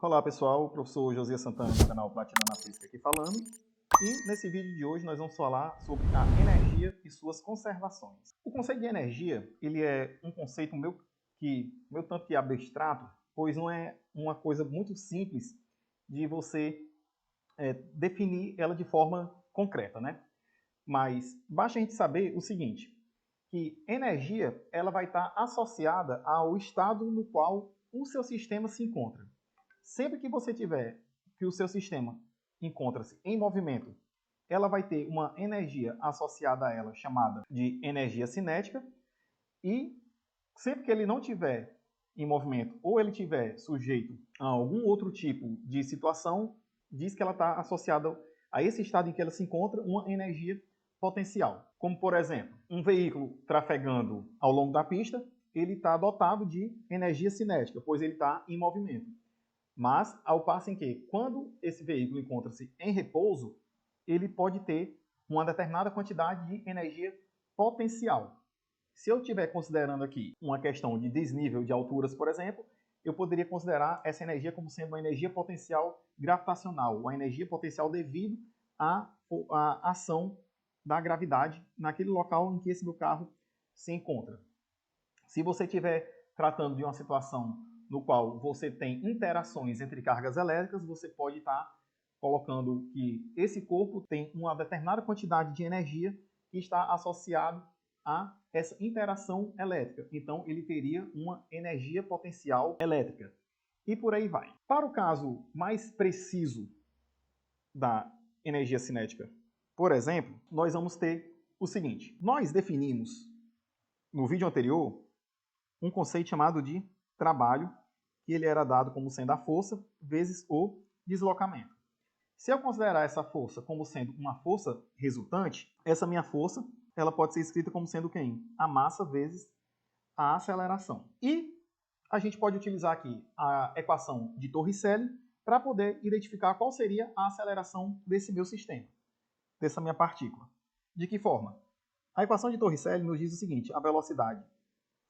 Olá pessoal, o professor Josias Santana do canal Platina na Física aqui falando. E nesse vídeo de hoje nós vamos falar sobre a energia e suas conservações. O conceito de energia, ele é um conceito meu tanto que abstrato, pois não é uma coisa muito simples de você definir ela de forma concreta, né? Mas basta a gente saber o seguinte, que energia ela vai estar associada ao estado no qual o seu sistema se encontra. Sempre que você tiver que o seu sistema encontra-se em movimento, ela vai ter uma energia associada a ela chamada de energia cinética, e sempre que ele não tiver em movimento ou ele tiver sujeito a algum outro tipo de situação, diz que ela está associada a esse estado em que ela se encontra uma energia potencial. Como, por exemplo, um veículo trafegando ao longo da pista, ele está dotado de energia cinética, pois ele está em movimento. Mas, ao passo em que, quando esse veículo encontra-se em repouso, ele pode ter uma determinada quantidade de energia potencial. Se eu estiver considerando aqui uma questão de desnível de alturas, por exemplo, eu poderia considerar essa energia como sendo uma energia potencial gravitacional, uma energia potencial devido à ação da gravidade naquele local em que esse meu carro se encontra. Se você estiver tratando de uma situação no qual você tem interações entre cargas elétricas, você pode estar colocando que esse corpo tem uma determinada quantidade de energia que está associado a essa interação elétrica. Então, ele teria uma energia potencial elétrica. E por aí vai. Para o caso mais preciso da energia cinética, por exemplo, nós vamos ter o seguinte. Nós definimos, no vídeo anterior, um conceito chamado de trabalho, que ele era dado como sendo a força vezes o deslocamento. Se eu considerar essa força como sendo uma força resultante, essa minha força ela pode ser escrita como sendo quem? A massa vezes a aceleração. E a gente pode utilizar aqui a equação de Torricelli para poder identificar qual seria a aceleração desse meu sistema, dessa minha partícula. De que forma? A equação de Torricelli nos diz o seguinte: a velocidade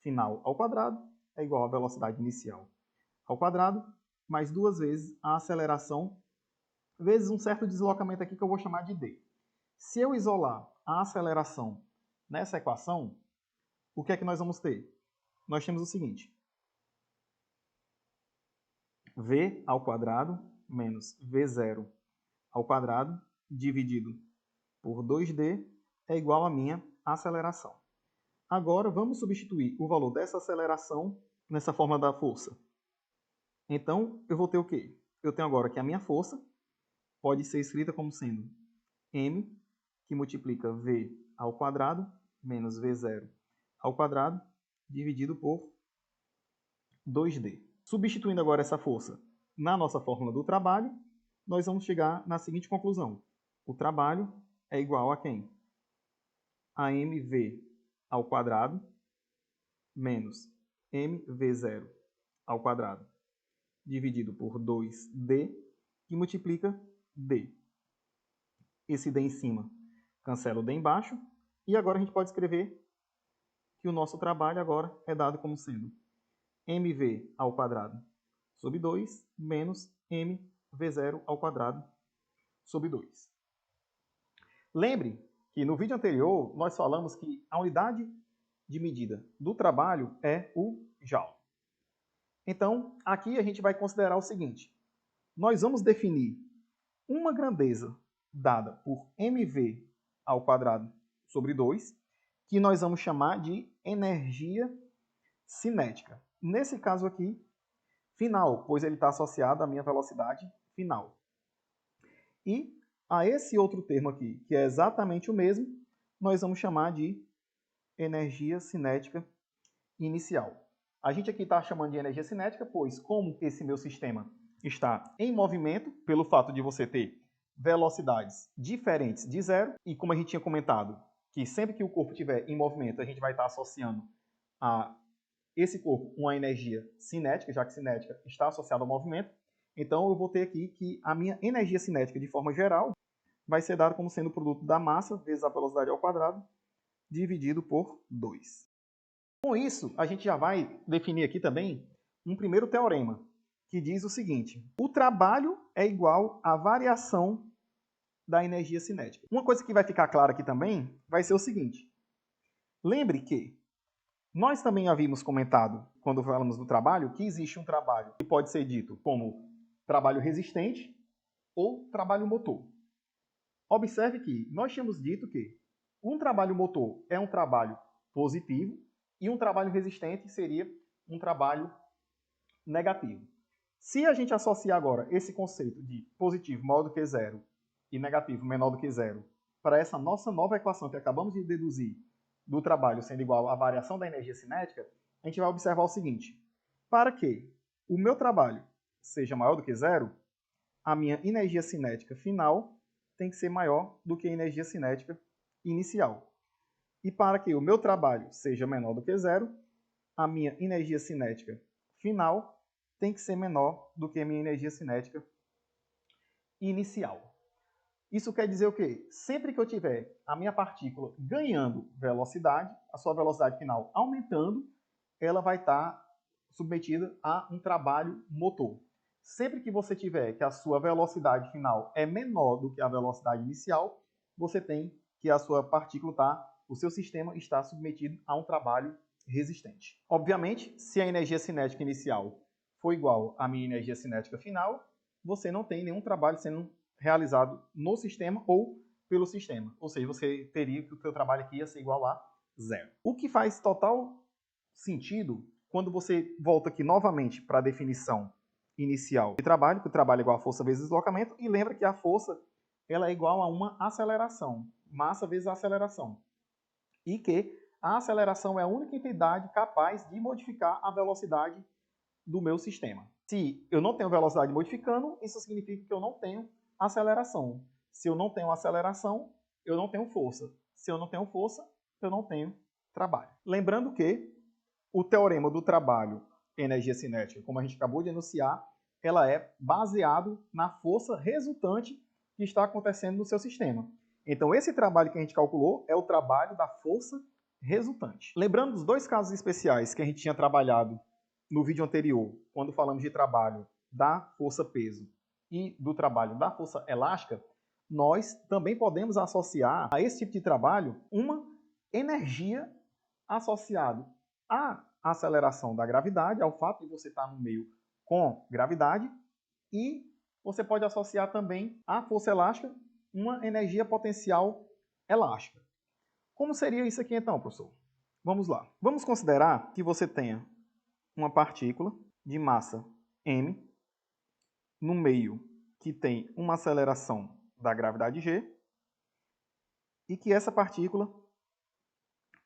final ao quadrado é igual à velocidade inicial ao quadrado, mais duas vezes a aceleração, vezes um certo deslocamento aqui que eu vou chamar de d. Se eu isolar a aceleração nessa equação, o que é que nós vamos ter? Nós temos o seguinte: v ao quadrado menos v0 ao quadrado dividido por 2d é igual à minha aceleração. Agora, vamos substituir o valor dessa aceleração nessa forma da força. Então, eu vou ter o quê? Eu tenho agora que a minha força pode ser escrita como sendo m, que multiplica v ao quadrado, menos v0 ao quadrado, dividido por 2d. Substituindo agora essa força na nossa fórmula do trabalho, nós vamos chegar na seguinte conclusão. O trabalho é igual a quem? A mv ao quadrado, menos mv0 ao quadrado, dividido por 2d, que multiplica d. Esse d em cima cancela o d embaixo, e agora a gente pode escrever que o nosso trabalho agora é dado como sendo mv ao quadrado sobre 2 menos mv0 ao quadrado sobre 2. Lembre que no vídeo anterior nós falamos que a unidade de medida do trabalho é o Joule. Então, aqui a gente vai considerar o seguinte: nós vamos definir uma grandeza dada por mv ao quadrado sobre 2, que nós vamos chamar de energia cinética. Nesse caso aqui, final, pois ele está associado à minha velocidade final. E a esse outro termo aqui, que é exatamente o mesmo, nós vamos chamar de energia cinética inicial. A gente aqui está chamando de energia cinética, pois como esse meu sistema está em movimento, pelo fato de você ter velocidades diferentes de zero, e como a gente tinha comentado, que sempre que o corpo estiver em movimento, a gente vai estar associando a esse corpo uma energia cinética, já que cinética está associada ao movimento. Então eu vou ter aqui que a minha energia cinética, de forma geral, vai ser dada como sendo o produto da massa vezes a velocidade ao quadrado, dividido por 2. Com isso, a gente já vai definir aqui também um primeiro teorema, que diz o seguinte: o trabalho é igual à variação da energia cinética. Uma coisa que vai ficar clara aqui também vai ser o seguinte: lembre que nós também havíamos comentado, quando falamos do trabalho, que existe um trabalho que pode ser dito como trabalho resistente ou trabalho motor. Observe que nós tínhamos dito que um trabalho motor é um trabalho positivo e um trabalho resistente seria um trabalho negativo. Se a gente associar agora esse conceito de positivo maior do que zero e negativo menor do que zero para essa nossa nova equação que acabamos de deduzir do trabalho sendo igual à variação da energia cinética, a gente vai observar o seguinte: para que o meu trabalho seja maior do que zero, a minha energia cinética final tem que ser maior do que a energia cinética inicial. E para que o meu trabalho seja menor do que zero, a minha energia cinética final tem que ser menor do que a minha energia cinética inicial. Isso quer dizer o quê? Sempre que eu tiver a minha partícula ganhando velocidade, a sua velocidade final aumentando, ela vai estar submetida a um trabalho motor. Sempre que você tiver que a sua velocidade final é menor do que a velocidade inicial, você tem que a sua partícula o seu sistema está submetido a um trabalho resistente. Obviamente, se a energia cinética inicial for igual à minha energia cinética final, você não tem nenhum trabalho sendo realizado no sistema ou pelo sistema. Ou seja, você teria que o seu trabalho aqui ia ser igual a zero. O que faz total sentido quando você volta aqui novamente para a definição inicial de trabalho, que o trabalho é igual a força vezes deslocamento, e lembra que a força ela é igual a uma aceleração, massa vezes aceleração. E que a aceleração é a única entidade capaz de modificar a velocidade do meu sistema. Se eu não tenho velocidade modificando, isso significa que eu não tenho aceleração. Se eu não tenho aceleração, eu não tenho força. Se eu não tenho força, eu não tenho trabalho. Lembrando que o teorema do trabalho em energia cinética, como a gente acabou de enunciar, ela é baseado na força resultante que está acontecendo no seu sistema. Então, esse trabalho que a gente calculou é o trabalho da força resultante. Lembrando dos dois casos especiais que a gente tinha trabalhado no vídeo anterior, quando falamos de trabalho da força-peso e do trabalho da força elástica, nós também podemos associar a esse tipo de trabalho uma energia associada à aceleração da gravidade, ao fato de você estar no meio com gravidade, e você pode associar também à força elástica uma energia potencial elástica. Como seria isso aqui então, professor? Vamos lá. Vamos considerar que você tenha uma partícula de massa m no meio que tem uma aceleração da gravidade g e que essa partícula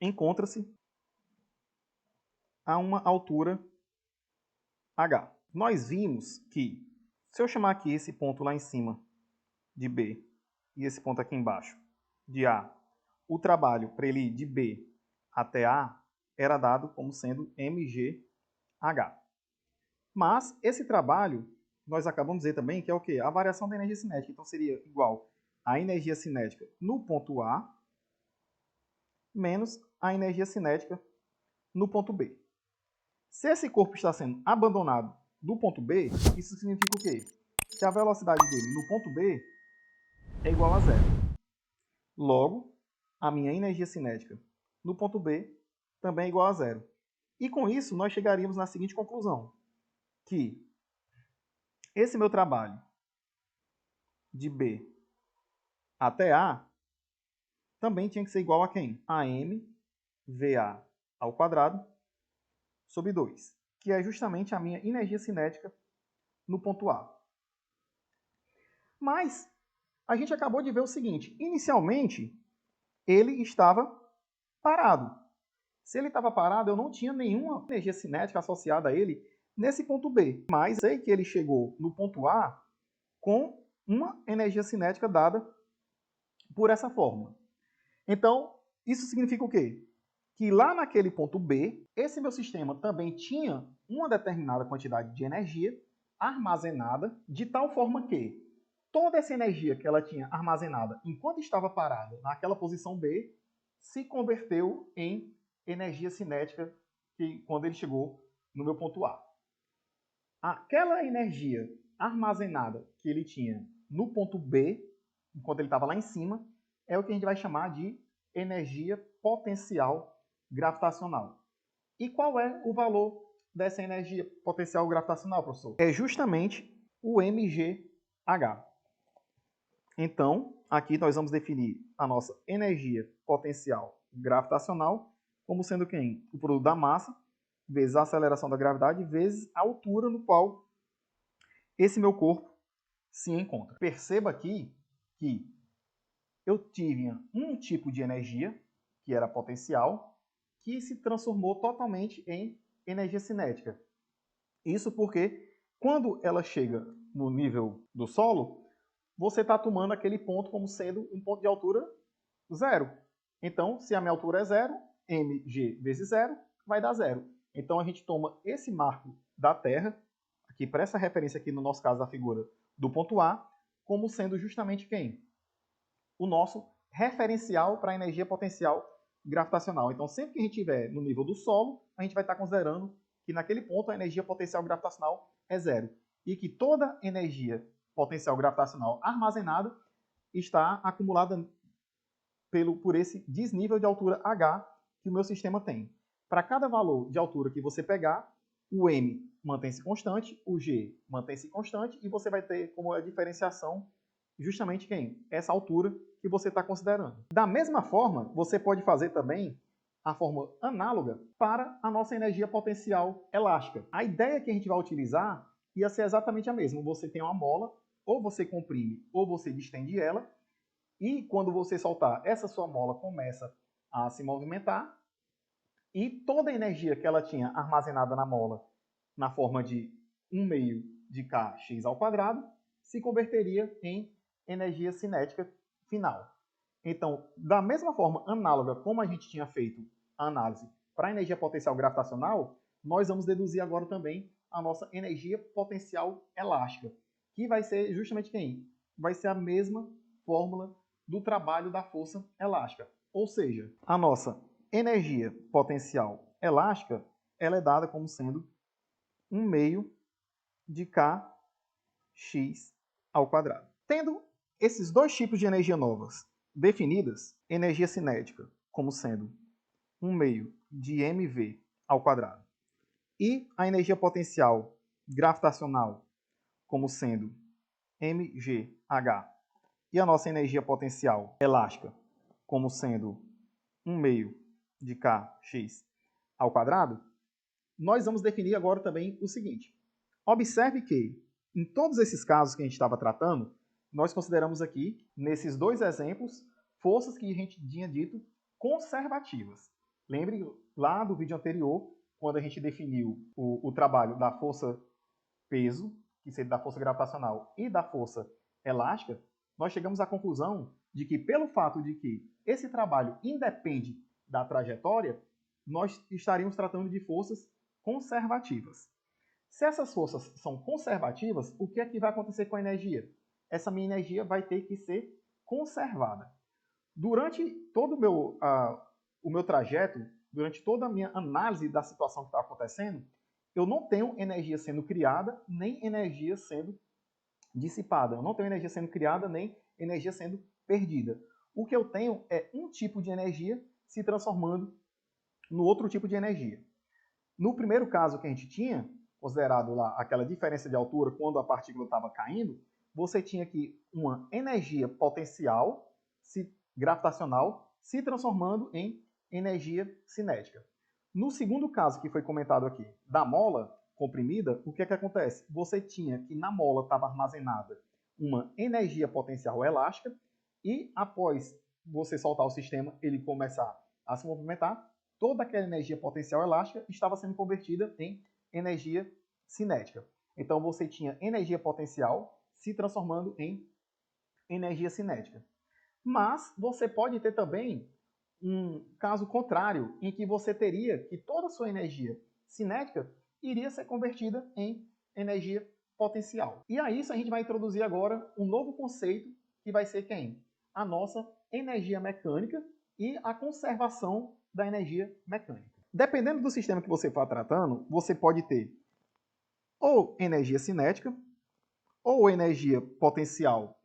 encontra-se a uma altura h. Nós vimos que, se eu chamar aqui esse ponto lá em cima de B e esse ponto aqui embaixo de A, o trabalho para ele ir de B até A era dado como sendo mgh. Mas esse trabalho, nós acabamos de dizer também que é o quê? A variação da energia cinética. Então seria igual a energia cinética no ponto A menos a energia cinética no ponto B. Se esse corpo está sendo abandonado do ponto B, isso significa o quê? Que a velocidade dele no ponto B é igual a zero. Logo, a minha energia cinética no ponto B também é igual a zero. E com isso, nós chegaríamos na seguinte conclusão, que esse meu trabalho de B até A também tinha que ser igual a quem? A mVA ao quadrado sobre 2, que é justamente a minha energia cinética no ponto A. Mas a gente acabou de ver o seguinte, inicialmente ele estava parado. Se ele estava parado, eu não tinha nenhuma energia cinética associada a ele nesse ponto B. Mas sei que ele chegou no ponto A com uma energia cinética dada por essa fórmula. Então, isso significa o quê? Que lá naquele ponto B, esse meu sistema também tinha uma determinada quantidade de energia armazenada, de tal forma que toda essa energia que ela tinha armazenada enquanto estava parada naquela posição B se converteu em energia cinética quando ele chegou no meu ponto A. aquela energia armazenada que ele tinha no ponto B, enquanto ele estava lá em cima, é o que a gente vai chamar de energia potencial gravitacional. E qual é o valor dessa energia potencial gravitacional, professor? É justamente o mgh. Então, aqui nós vamos definir a nossa energia potencial gravitacional como sendo quem? O produto da massa vezes a aceleração da gravidade vezes a altura no qual esse meu corpo se encontra. Perceba aqui que eu tive um tipo de energia, que era potencial, que se transformou totalmente em energia cinética. Isso porque, quando ela chega no nível do solo, você está tomando aquele ponto como sendo um ponto de altura zero. Então, se a minha altura é zero, mg vezes zero vai dar zero. Então, a gente toma esse marco da Terra, aqui para essa referência aqui, no nosso caso, da figura do ponto A, como sendo justamente quem? O nosso referencial para a energia potencial gravitacional. Então, sempre que a gente estiver no nível do solo, a gente vai estar considerando que naquele ponto a energia potencial gravitacional é zero. E que toda energia potencial gravitacional armazenada está acumulada por esse desnível de altura h que o meu sistema tem. Para cada valor de altura que você pegar, o m mantém-se constante, o g mantém-se constante e você vai ter como a diferenciação justamente quem? Essa altura que você está considerando. Da mesma forma, você pode fazer também a fórmula análoga para a nossa energia potencial elástica. A ideia que a gente vai utilizar ia ser exatamente a mesma. Você tem uma mola, ou você comprime, ou você distende ela, e quando você soltar, essa sua mola começa a se movimentar, e toda a energia que ela tinha armazenada na mola, na forma de 1 meio de kx ao quadrado, se converteria em energia cinética final. Então, da mesma forma análoga como a gente tinha feito a análise para a energia potencial gravitacional, nós vamos deduzir agora também a nossa energia potencial elástica, que vai ser justamente quem? Vai ser a mesma fórmula do trabalho da força elástica. Ou seja, a nossa energia potencial elástica ela é dada como sendo 1 meio de kx ao quadrado. Tendo esses dois tipos de energia novas definidas, energia cinética como sendo 1 meio de mv ao quadrado e a energia potencial gravitacional como sendo mgh e a nossa energia potencial elástica como sendo 1 meio de kx ao quadrado, nós vamos definir agora também o seguinte. Observe que, em todos esses casos que a gente estava tratando, nós consideramos aqui, nesses dois exemplos, forças que a gente tinha dito conservativas. Lembre lá do vídeo anterior, quando a gente definiu o trabalho da força peso, que seria da força gravitacional, e da força elástica, nós chegamos à conclusão de que, pelo fato de que esse trabalho independe da trajetória, nós estaríamos tratando de forças conservativas. Se essas forças são conservativas, o que é que vai acontecer com a energia? Essa minha energia vai ter que ser conservada. Durante todo o meu trajeto, durante toda a minha análise da situação que está acontecendo, eu não tenho energia sendo criada, nem energia sendo dissipada. Eu não tenho energia sendo criada, nem energia sendo perdida. O que eu tenho é um tipo de energia se transformando no outro tipo de energia. No primeiro caso que a gente tinha, considerado lá aquela diferença de altura quando a partícula estava caindo, você tinha aqui uma energia potencial gravitacional se transformando em energia cinética. No segundo caso que foi comentado aqui, da mola comprimida, o que é que acontece? Você tinha que na mola estava armazenada uma energia potencial elástica e após você soltar o sistema, ele começar a se movimentar, toda aquela energia potencial elástica estava sendo convertida em energia cinética. Então você tinha energia potencial se transformando em energia cinética. Mas você pode ter também um caso contrário, em que você teria que toda a sua energia cinética iria ser convertida em energia potencial. E a isso a gente vai introduzir agora um novo conceito que vai ser quem? A nossa energia mecânica e a conservação da energia mecânica. Dependendo do sistema que você for tratando, você pode ter ou energia cinética, ou energia potencial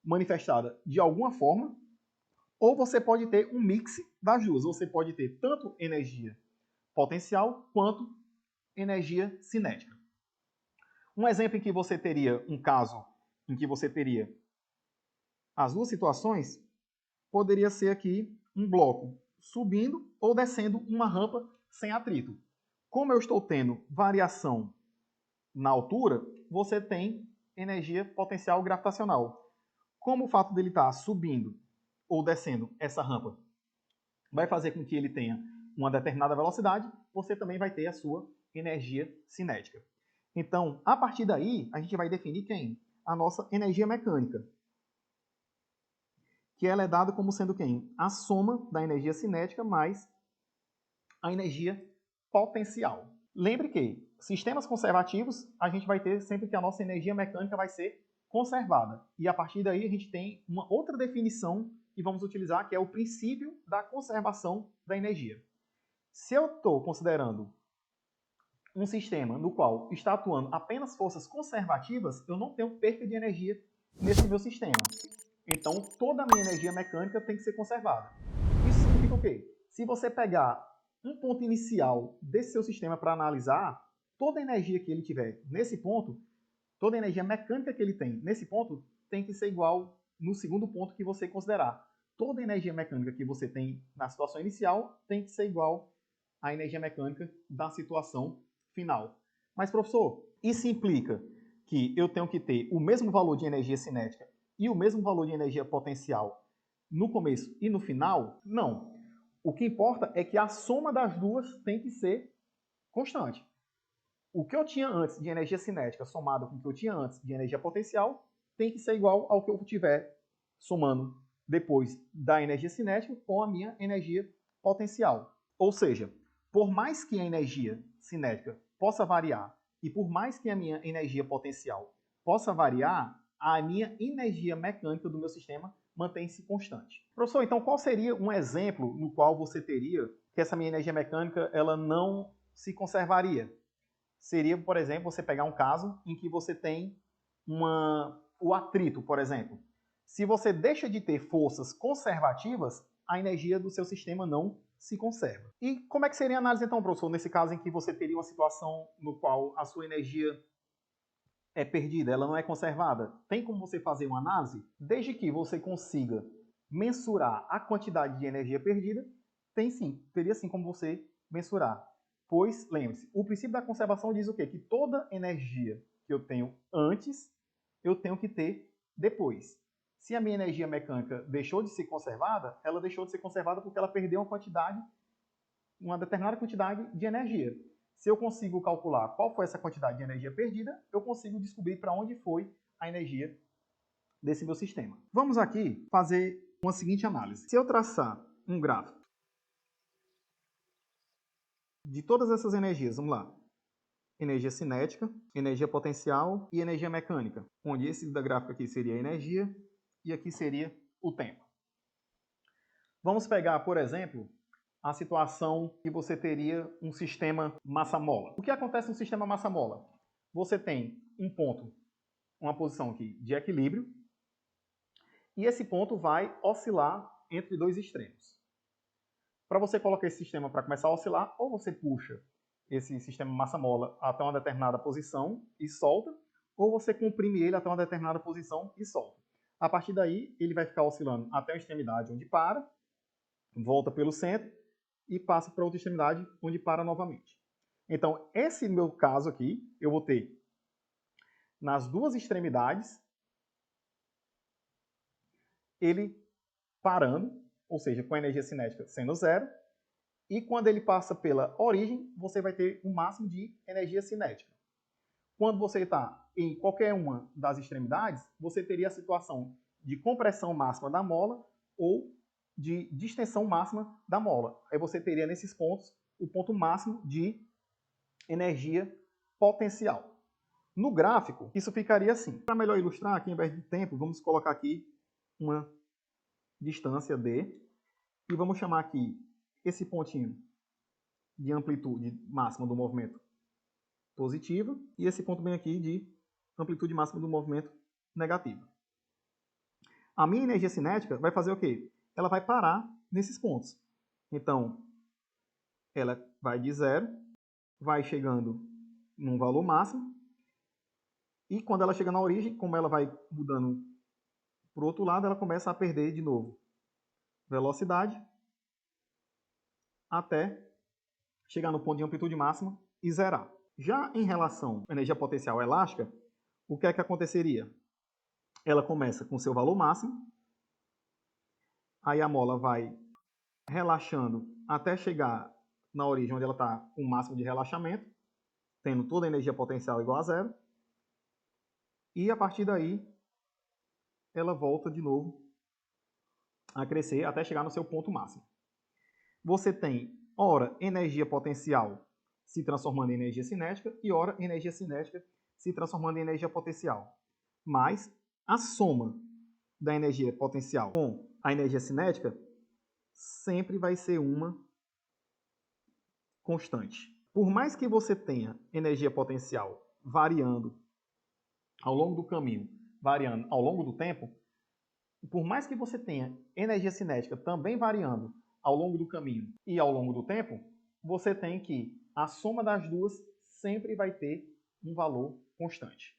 manifestada de alguma forma, ou você pode ter um mix das duas. Você pode ter tanto energia potencial quanto energia cinética. Um exemplo em que você teria um caso em que você teria as duas situações poderia ser aqui um bloco subindo ou descendo uma rampa sem atrito. Como eu estou tendo variação na altura, você tem energia potencial gravitacional. Como o fato dele estar subindo ou descendo essa rampa vai fazer com que ele tenha uma determinada velocidade, você também vai ter a sua energia cinética. Então, a partir daí, a gente vai definir quem? A nossa energia mecânica, que ela é dada como sendo quem? A soma da energia cinética mais a energia potencial. Lembre que sistemas conservativos, a gente vai ter sempre que a nossa energia mecânica vai ser conservada. E a partir daí a gente tem uma outra definição que vamos utilizar, que é o princípio da conservação da energia. Se eu estou considerando um sistema no qual está atuando apenas forças conservativas, eu não tenho perda de energia nesse meu sistema. Então, toda a minha energia mecânica tem que ser conservada. Isso significa o quê? Se você pegar um ponto inicial desse seu sistema para analisar, toda a energia que ele tiver nesse ponto, toda a energia mecânica que ele tem nesse ponto, tem que ser igual no segundo ponto que você considerar. Toda a energia mecânica que você tem na situação inicial tem que ser igual à energia mecânica da situação final. Mas, professor, isso implica que eu tenho que ter o mesmo valor de energia cinética e o mesmo valor de energia potencial no começo e no final? Não. O que importa é que a soma das duas tem que ser constante. O que eu tinha antes de energia cinética somado com o que eu tinha antes de energia potencial tem que ser igual ao que eu tiver somando depois da energia cinética com a minha energia potencial. Ou seja, por mais que a energia cinética possa variar e por mais que a minha energia potencial possa variar, a minha energia mecânica do meu sistema mantém-se constante. Professor, então qual seria um exemplo no qual você teria que essa minha energia mecânica ela não se conservaria? Seria, por exemplo, você pegar um caso em que você tem o atrito, por exemplo. Se você deixa de ter forças conservativas, a energia do seu sistema não se conserva. E como é que seria a análise então, professor, nesse caso em que você teria uma situação no qual a sua energia é perdida, ela não é conservada? Tem como você fazer uma análise? Desde que você consiga mensurar a quantidade de energia perdida, teria sim como você mensurar. Pois, lembre-se, o princípio da conservação diz o quê? Que toda energia que eu tenho antes, eu tenho que ter depois. Se a minha energia mecânica deixou de ser conservada, ela deixou de ser conservada porque ela perdeu uma determinada quantidade de energia. Se eu consigo calcular qual foi essa quantidade de energia perdida, eu consigo descobrir para onde foi a energia desse meu sistema. Vamos aqui fazer uma seguinte análise. Se eu traçar um gráfico de todas essas energias, vamos lá, energia cinética, energia potencial e energia mecânica, onde esse da gráfica aqui seria a energia e aqui seria o tempo. Vamos pegar, por exemplo, a situação que você teria um sistema massa-mola. O que acontece no sistema massa-mola? Você tem um ponto, uma posição aqui de equilíbrio, e esse ponto vai oscilar entre dois extremos. Para você colocar esse sistema para começar a oscilar, ou você puxa esse sistema massa-mola até uma determinada posição e solta, ou você comprime ele até uma determinada posição e solta. A partir daí, ele vai ficar oscilando até a extremidade onde para, volta pelo centro e passa para outra extremidade onde para novamente. Então, esse meu caso aqui, eu vou ter nas duas extremidades ele parando, ou seja, com a energia cinética sendo zero, e quando ele passa pela origem, você vai ter um máximo de energia cinética. Quando você está em qualquer uma das extremidades, você teria a situação de compressão máxima da mola ou de distensão máxima da mola. Aí você teria nesses pontos o ponto máximo de energia potencial. No gráfico, isso ficaria assim. Para melhor ilustrar, aqui em vez de tempo, vamos colocar aqui uma distância D e vamos chamar aqui esse pontinho de amplitude máxima do movimento positiva e esse ponto bem aqui de amplitude máxima do movimento negativa. A minha energia cinética vai fazer o quê? Ela vai parar nesses pontos. Então, ela vai de 0, vai chegando num valor máximo, e quando ela chega na origem, como ela vai mudando para o outro lado, ela começa a perder de novo velocidade até chegar no ponto de amplitude máxima e zerar. Já em relação à energia potencial elástica, o que é que aconteceria? Ela começa com seu valor máximo, aí a mola vai relaxando até chegar na origem onde ela está com o máximo de relaxamento, tendo toda a energia potencial igual a zero, e a partir daí ela volta de novo a crescer até chegar no seu ponto máximo. Você tem, ora, energia potencial se transformando em energia cinética e, ora, energia cinética se transformando em energia potencial. Mas a soma da energia potencial com a energia cinética sempre vai ser uma constante. Por mais que você tenha energia potencial variando ao longo do caminho, variando ao longo do tempo, por mais que você tenha energia cinética também variando ao longo do caminho e ao longo do tempo, você tem que a soma das duas sempre vai ter um valor constante.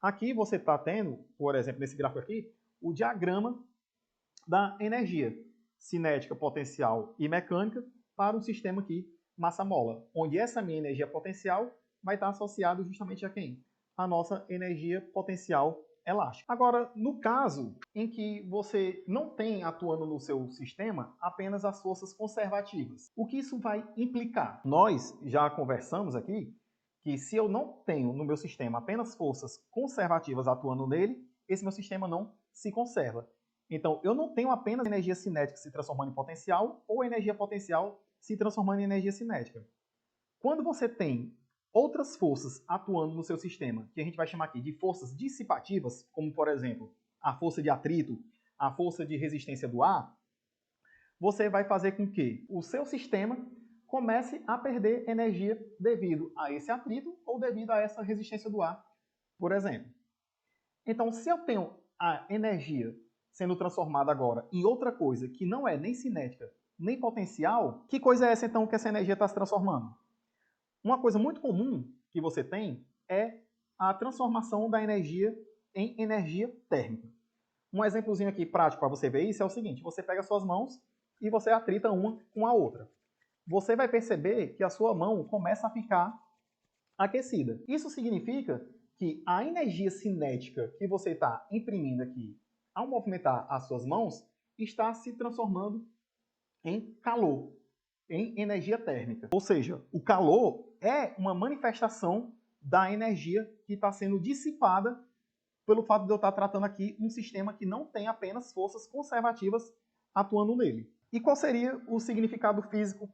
Aqui você está tendo, por exemplo, nesse gráfico aqui, o diagrama da energia cinética, potencial e mecânica para um sistema aqui, massa-mola, onde essa minha energia potencial vai estar associada justamente a quem? A nossa energia potencial elástica. Agora, no caso em que você não tem atuando no seu sistema apenas as forças conservativas, o que isso vai implicar? Nós já conversamos aqui que se eu não tenho no meu sistema apenas forças conservativas atuando nele, esse meu sistema não se conserva. Então, eu não tenho apenas energia cinética se transformando em potencial ou energia potencial se transformando em energia cinética. Quando você tem outras forças atuando no seu sistema, que a gente vai chamar aqui de forças dissipativas, como, por exemplo, a força de atrito, a força de resistência do ar, você vai fazer com que o seu sistema comece a perder energia devido a esse atrito ou devido a essa resistência do ar, por exemplo. Então, se eu tenho a energia sendo transformada agora em outra coisa que não é nem cinética nem potencial, que coisa é essa então que essa energia está se transformando? Uma coisa muito comum que você tem é a transformação da energia em energia térmica. Um exemplozinho aqui prático para você ver isso é o seguinte: você pega suas mãos e você atrita uma com a outra. Você vai perceber que a sua mão começa a ficar aquecida. Isso significa que a energia cinética que você está imprimindo aqui ao movimentar as suas mãos está se transformando em calor, em energia térmica. Ou seja, o calor é uma manifestação da energia que está sendo dissipada pelo fato de eu estar tratando aqui um sistema que não tem apenas forças conservativas atuando nele. E qual seria o significado físico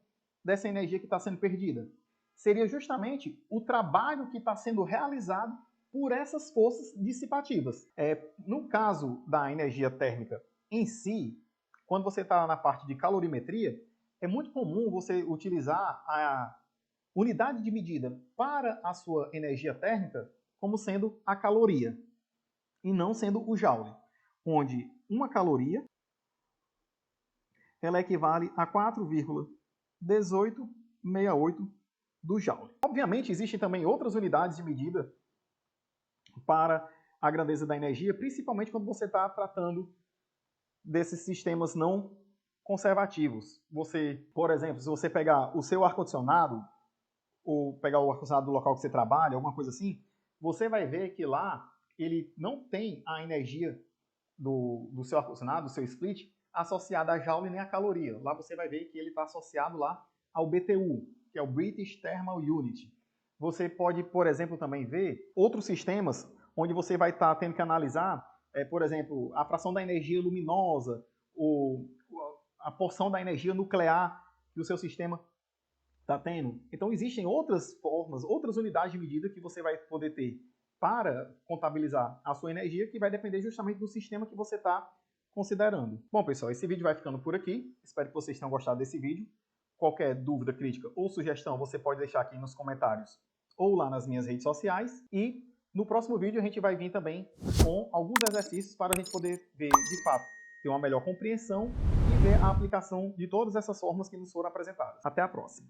dessa energia que está sendo perdida? Seria justamente o trabalho que está sendo realizado por essas forças dissipativas. No caso da energia térmica em si, quando você está na parte de calorimetria, é muito comum você utilizar a unidade de medida para a sua energia térmica como sendo a caloria, e não sendo o joule, onde uma caloria ela equivale a 4,1868 do joule. Obviamente, existem também outras unidades de medida para a grandeza da energia, principalmente quando você está tratando desses sistemas não conservativos. Você, por exemplo, se você pegar o seu ar-condicionado, ou pegar o ar-condicionado do local que você trabalha, alguma coisa assim, você vai ver que lá ele não tem a energia do seu ar-condicionado, do seu split, associada a joule nem a caloria. Lá você vai ver que ele está associado lá ao BTU, que é o British Thermal Unit. Você pode, por exemplo, também ver outros sistemas onde você vai estar tendo que analisar, por exemplo, a fração da energia luminosa, ou a porção da energia nuclear que o seu sistema está tendo. Então, existem outras formas, outras unidades de medida que você vai poder ter para contabilizar a sua energia, que vai depender justamente do sistema que você está considerando. Bom, pessoal, esse vídeo vai ficando por aqui. Espero que vocês tenham gostado desse vídeo. Qualquer dúvida, crítica ou sugestão, você pode deixar aqui nos comentários ou lá nas minhas redes sociais. E no próximo vídeo a gente vai vir também com alguns exercícios para a gente poder ver, de fato, ter uma melhor compreensão e ver a aplicação de todas essas formas que nos foram apresentadas. Até a próxima!